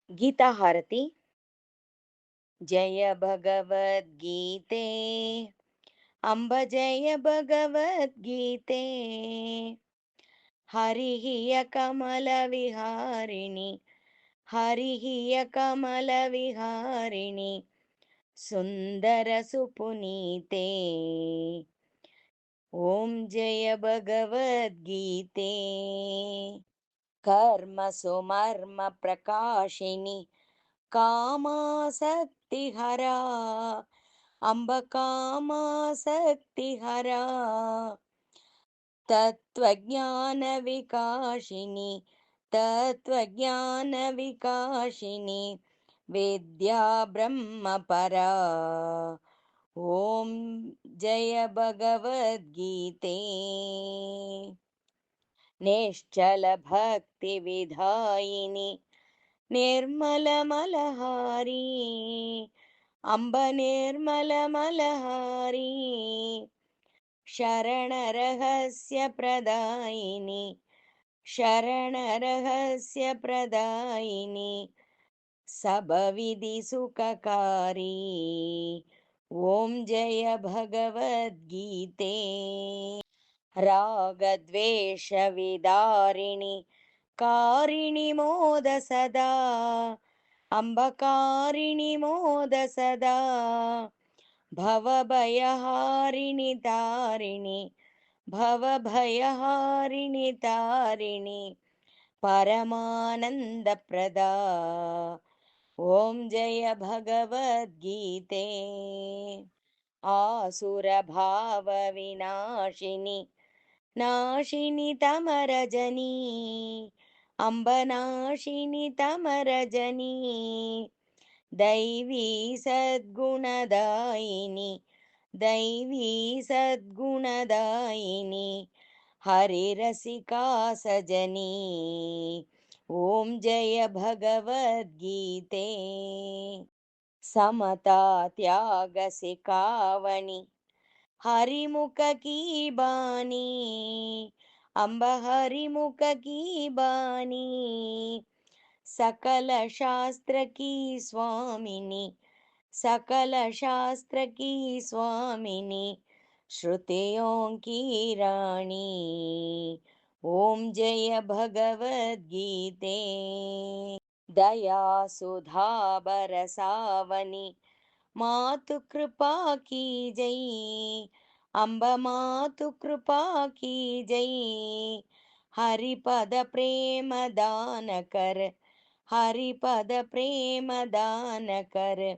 गीताहारति। जय भगवद्गीते अम्ब जय भगवद्गीते। हरिः य कमलविहारिणि हरिः य कमलविहारिणि सुन्दरसुपुनीते। ॐ जय भगवद्गीते। कर्म सुमर्म प्रकाशिनि कामासक्तिहरा अम्ब कामासक्तिहरा तत्त्वज्ञानविकाशिनि तत्त्वज्ञानविकाशिनि विद्या ब्रह्मपरा। ॐ जय भगवद्गीते। निश्चलभक्तिविधायिनि निर्मलमलहारी अम्ब निर्मलमलहारी शरणरहस्यप्रदायिनि शरणरहस्यप्रदायिनि सबविधिसुखकारी। ॐ जय भगवद्गीते। रागद्वेषविदारिणि कारिणि मोद सदा अम्बकारिणि मोद सदा भवभयहारिणि तारिणि भवभयहारिणि तारिणि परमानन्दप्रदा। ॐ जय भगवद्गीते। आसुरभावविनाशिनि नाशिनि तमरजनी अम्बनाशिनि तमरजनी दैवी सद्गुणदायिनि दैवी सद्गुणदायिनि हरिरसिका सजनी। ॐ जय भगवद्गीते। समता त्याग सिखावनी हरिमुख की बानी अम्ब हरिमुख की बानी सकल शास्त्र की स्वामिनी सकल शास्त्र की स्वामिनी श्रुतियों की रानी। ओम जय भगवद्गीते। दया सुधा बरसावनी मातु कृपा की जय अम्ब मातु कृपा की जय हरिपद प्रेम दान कर हरिपद प्रेम दान कर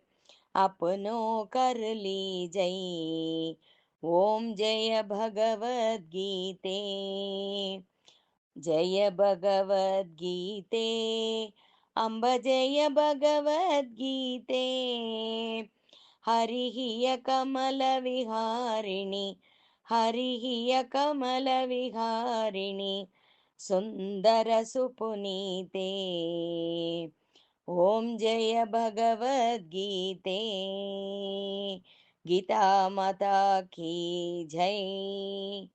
अपनो कर ली जय। ओम जय भगवद्गीते। जय भगवद्गीते अम्ब जय भगवद्गीते। हरिः य कमलविहारिणि हरिः य कमलविहारिणि सुन्दरसुपुनीते। ॐ जय भगवद्गीते। गीता माता की जय।